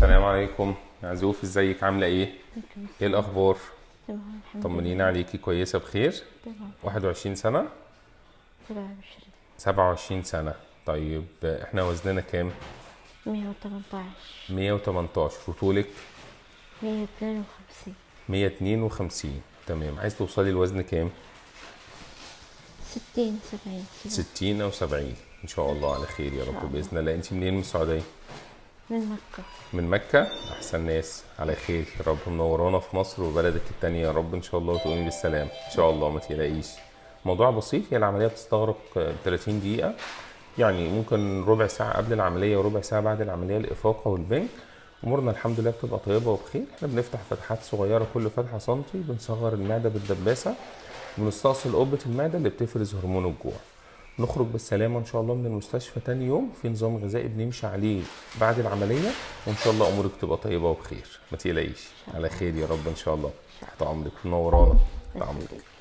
السلام عليكم يا عزوف، ازيك؟ عامله ايه؟ ايه الاخبار؟ تمام الحمد طمنينا لله. عليكي، كويسه بخير؟ تمام. 21 سنه؟ 27. 27 سنه. طيب احنا وزننا كام؟ 118. 118. وطولك؟ 152. 152. تمام. عايز توصلي لوزن كام؟ 60 70 كده. 60 او 70؟ ان شاء إن الله على خير يا شاء رب الله. باذن الله. انت منين؟ من السعوديه؟ من مكة. من مكه. احسن ناس. على خير يا رب، منورانا في مصر وبلدك التانية يا رب ان شاء الله، وتقومي بالسلام ان شاء الله، ما تقلقيش. موضوع بسيط، هي العمليه بتستغرق 30 دقيقه، يعني ممكن ربع ساعة قبل العملية وربع ساعة بعد العملية، الإفاقة والبنج. أمورنا الحمد لله بتبقى طيبة وبخير. احنا بنفتح فتحات صغيرة، كل فتحة سنتي، بنصغر المعدة بالدباسة، بنستأصل قبة المعدة اللي بتفرز هرمون الجوع. نخرج بالسلامة إن شاء الله من المستشفى تاني يوم، في نظام غذائي بنمشي عليه بعد العملية، وإن شاء الله أمورك تبقى طيبة وبخير، ما تقلقيش. إن شاء على الله. خير يا رب إن شاء الله. إن شاء تحت أمرك، منورانا. تحت الله. أمرك.